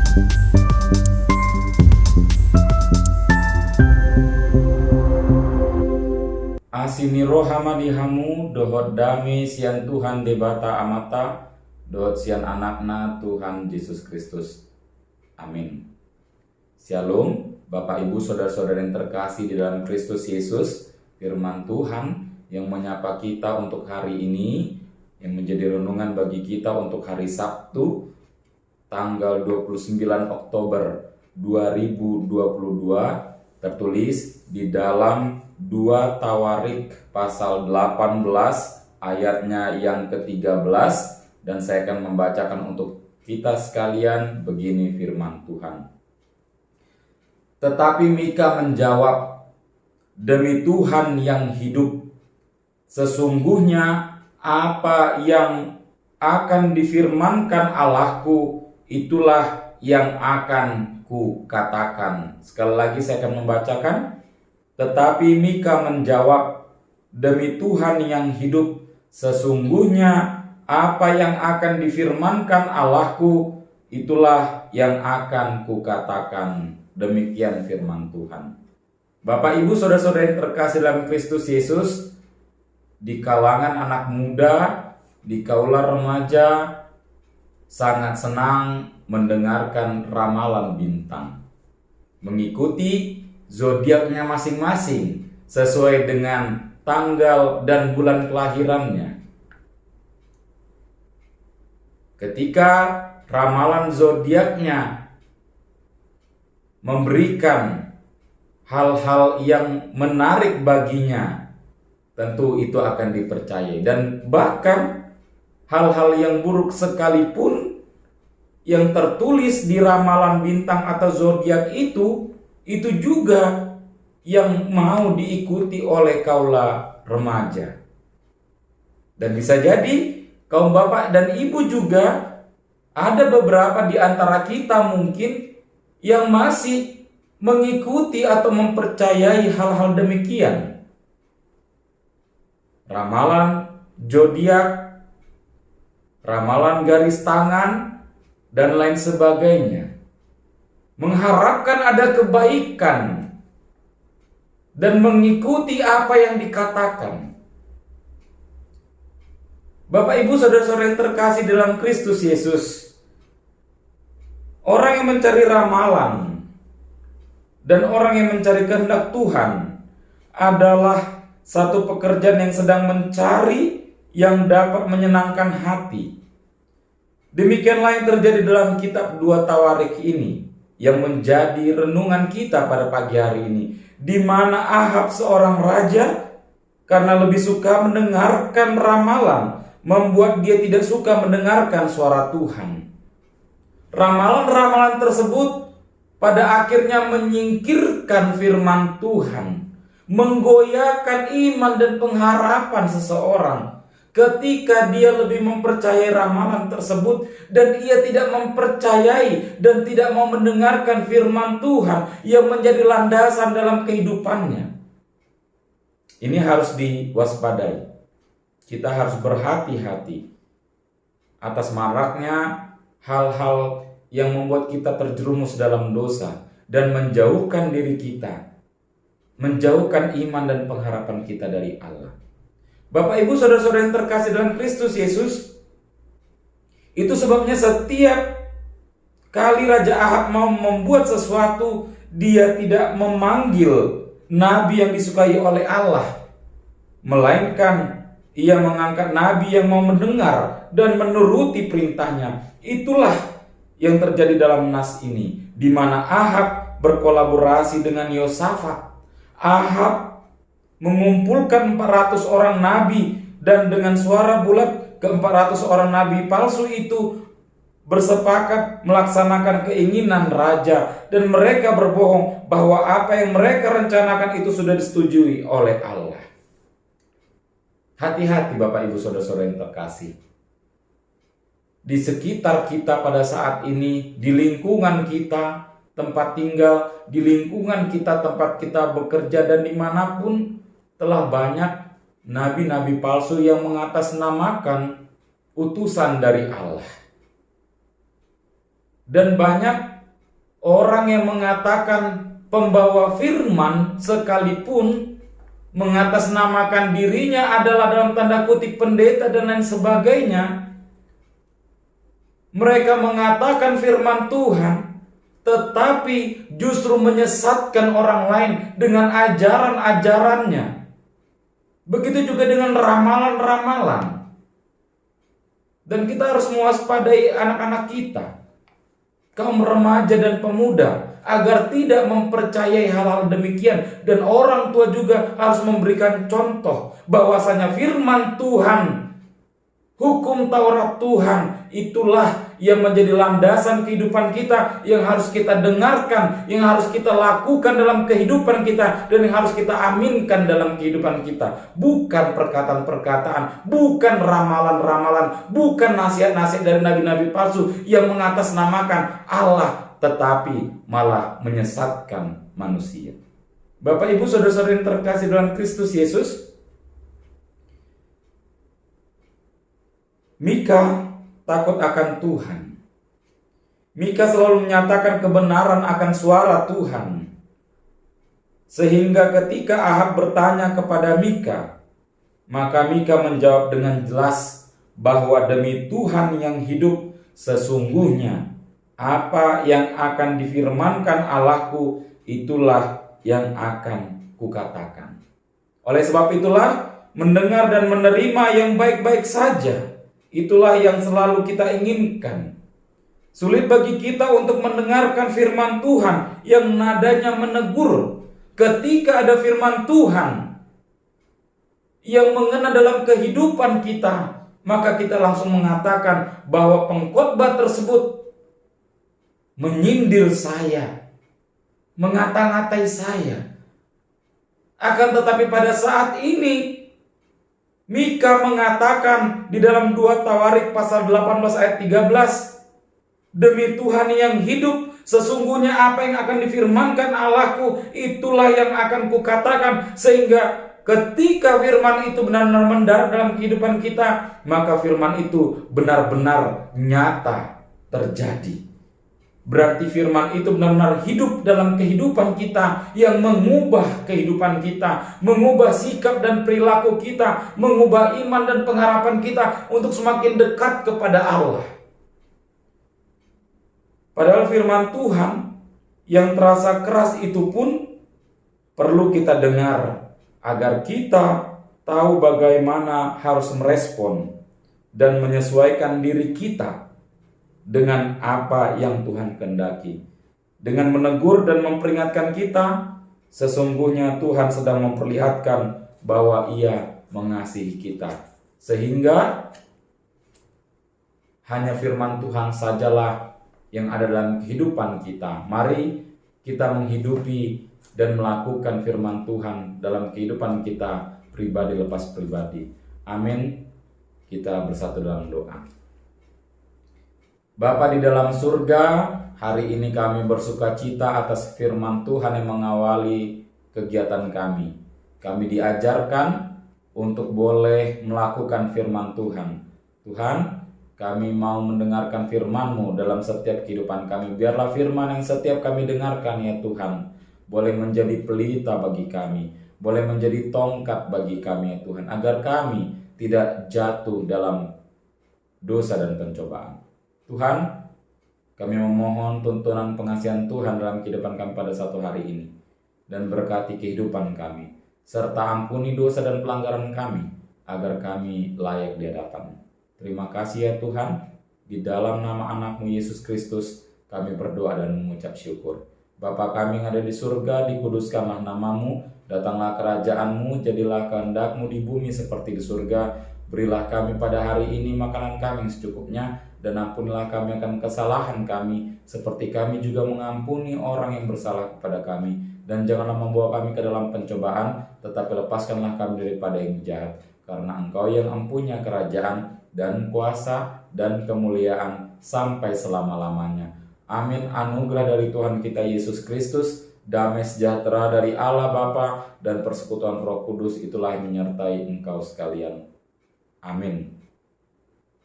Asini rohama dihamu dohot dami sian Tuhan debata amata dohot sian anakna Tuhan Yesus Kristus. Amin. Shalom, Bapak Ibu saudara-saudara yang terkasih di dalam Kristus Yesus. Firman Tuhan yang menyapa kita untuk hari ini, yang menjadi renungan bagi kita untuk hari Sabtu tanggal 29 Oktober 2022, tertulis di dalam 2 Tawarik pasal 18 ayatnya yang ke-13, dan saya akan membacakan untuk kita sekalian. Begini firman Tuhan. Tetapi Mika menjawab, demi Tuhan yang hidup, sesungguhnya apa yang akan difirmankan Allahku, itulah yang akan ku katakan. Sekali lagi saya akan membacakan. Tetapi Mika menjawab, demi Tuhan yang hidup, sesungguhnya apa yang akan difirmankan Allahku, itulah yang akan kukatakan. Demikian firman Tuhan. Bapak Ibu saudara-saudara yang terkasih dalam Kristus Yesus, di kalangan anak muda, di kaula remaja, sangat senang mendengarkan ramalan bintang, mengikuti zodiaknya masing-masing sesuai dengan tanggal dan bulan kelahirannya. Ketika ramalan zodiaknya memberikan hal-hal yang menarik baginya, tentu itu akan dipercayai. Dan bahkan hal-hal yang buruk sekalipun yang tertulis di ramalan bintang atau zodiak itu juga yang mau diikuti oleh kaula remaja. Dan bisa jadi kaum bapak dan ibu juga ada beberapa di antara kita mungkin yang masih mengikuti atau mempercayai hal-hal demikian. Ramalan zodiak, ramalan garis tangan, dan lain sebagainya, mengharapkan ada kebaikan dan mengikuti apa yang dikatakan. Bapak Ibu saudara-saudara yang terkasih dalam Kristus Yesus, orang yang mencari ramalan dan orang yang mencari kehendak Tuhan adalah satu pekerjaan yang sedang mencari yang dapat menyenangkan hati. Demikianlah yang terjadi dalam kitab 2 Tawarik ini, yang menjadi renungan kita pada pagi hari ini, di mana Ahab seorang raja, karena lebih suka mendengarkan ramalan, membuat dia tidak suka mendengarkan suara Tuhan. Ramalan-ramalan tersebut pada akhirnya menyingkirkan firman Tuhan, menggoyahkan iman dan pengharapan seseorang ketika dia lebih mempercayai ramalan tersebut, dan ia tidak mempercayai dan tidak mau mendengarkan firman Tuhan yang menjadi landasan dalam kehidupannya. Ini harus diwaspadai. Kita harus berhati-hati atas maraknya hal-hal yang membuat kita terjerumus dalam dosa dan menjauhkan diri kita, menjauhkan iman dan pengharapan kita dari Allah. Bapak Ibu saudara-saudara yang terkasih dalam Kristus Yesus, itu sebabnya setiap kali Raja Ahab mau membuat sesuatu, dia tidak memanggil nabi yang disukai oleh Allah, melainkan ia mengangkat nabi yang mau mendengar dan menuruti perintahnya. Itulah yang terjadi dalam nas ini, di mana Ahab berkolaborasi dengan Yosafat. Ahab mengumpulkan 400 orang nabi, dan dengan suara bulat ke-400 orang nabi palsu itu bersepakat melaksanakan keinginan raja, dan mereka berbohong bahwa apa yang mereka rencanakan itu sudah disetujui oleh Allah. Hati-hati Bapak Ibu saudara-saudara yang terkasih. Di sekitar kita pada saat ini, di lingkungan kita tempat tinggal, di lingkungan kita tempat kita bekerja, dan dimanapun, telah banyak nabi-nabi palsu yang mengatasnamakan utusan dari Allah. Dan banyak Orang yang mengatakan pembawa firman sekalipun mengatasnamakan dirinya adalah dalam tanda kutip pendeta dan lain sebagainya, mereka mengatakan firman Tuhan, tetapi justru menyesatkan orang lain dengan ajaran-ajarannya. Begitu juga dengan ramalan-ramalan. Dan kita harus mewaspadai anak-anak kita, kaum remaja dan pemuda, agar tidak mempercayai hal-hal demikian. Dan orang tua juga harus memberikan contoh bahwasanya firman Tuhan, hukum Taurat Tuhan, itulah yang menjadi landasan kehidupan kita, yang harus kita dengarkan, yang harus kita lakukan dalam kehidupan kita, dan yang harus kita aminkan dalam kehidupan kita. Bukan perkataan-perkataan, bukan ramalan-ramalan, bukan nasihat-nasihat dari nabi-nabi palsu yang mengatasnamakan Allah, tetapi malah menyesatkan manusia. Bapak, Ibu, saudara-saudara yang terkasih dalam Kristus Yesus, Mika takut akan Tuhan. Mika selalu menyatakan kebenaran akan suara Tuhan. Sehingga ketika Ahab bertanya kepada Mika, maka Mika menjawab dengan jelas bahwa demi Tuhan yang hidup, sesungguhnya apa yang akan difirmankan Allahku, itulah yang akan kukatakan. Oleh sebab itulah, mendengar dan menerima yang baik-baik saja, itulah yang selalu kita inginkan. Sulit bagi kita untuk mendengarkan firman Tuhan yang nadanya menegur. Ketika ada firman Tuhan yang mengena dalam kehidupan kita, maka kita langsung mengatakan bahwa pengkhotbah tersebut menyindir saya, mengata-ngatai saya. Akan tetapi pada saat ini Mika mengatakan di dalam 2 Tawarik pasal 18 ayat 13, demi Tuhan yang hidup, sesungguhnya apa yang akan difirmankan Allahku, itulah yang akan kukatakan. Sehingga ketika firman itu benar-benar mendarat dalam kehidupan kita, maka firman itu benar-benar nyata terjadi. Berarti firman itu benar-benar hidup dalam kehidupan kita, yang mengubah kehidupan kita, mengubah sikap dan perilaku kita, mengubah iman dan pengharapan kita untuk semakin dekat kepada Allah. Padahal firman Tuhan yang terasa keras itu pun perlu kita dengar agar kita tahu bagaimana harus merespon dan menyesuaikan diri kita dengan apa yang Tuhan kehendaki. Dengan menegur dan memperingatkan kita, sesungguhnya Tuhan sedang memperlihatkan bahwa Ia mengasihi kita. Sehingga hanya firman Tuhan sajalah yang ada dalam kehidupan kita. Mari kita menghidupi dan melakukan firman Tuhan dalam kehidupan kita pribadi lepas pribadi. Amin. Kita bersatu dalam doa. Bapa di dalam surga, hari ini kami bersuka cita atas firman Tuhan yang mengawali kegiatan kami. Kami diajarkan untuk boleh melakukan firman Tuhan. Tuhan, kami mau mendengarkan firman-Mu dalam setiap kehidupan kami. Biarlah firman yang setiap kami dengarkan ya Tuhan, boleh menjadi pelita bagi kami, boleh menjadi tongkat bagi kami ya Tuhan, agar kami tidak jatuh dalam dosa dan pencobaan. Tuhan, kami memohon tuntunan pengasihan Tuhan dalam kehidupan kami pada satu hari ini, dan berkati kehidupan kami, serta ampuni dosa dan pelanggaran kami, agar kami layak di hadapan-Mu. Terima kasih ya Tuhan, di dalam nama anak-Mu Yesus Kristus kami berdoa dan mengucap syukur. Bapa kami yang ada di surga, dikuduskanlah nama-Mu, datanglah kerajaan-Mu, jadilah kehendak-Mu di bumi seperti di surga. Berilah kami pada hari ini makanan kami yang secukupnya, dan ampunilah kami akan kesalahan kami, seperti kami juga mengampuni orang yang bersalah kepada kami. Dan janganlah membawa kami ke dalam pencobaan, tetapi lepaskanlah kami daripada yang jahat. Karena Engkau yang mempunyai kerajaan dan kuasa dan kemuliaan sampai selama-lamanya. Amin. Anugerah dari Tuhan kita Yesus Kristus, damai sejahtera dari Allah Bapa, dan persekutuan Roh Kudus itulah yang menyertai engkau sekalian. Amin.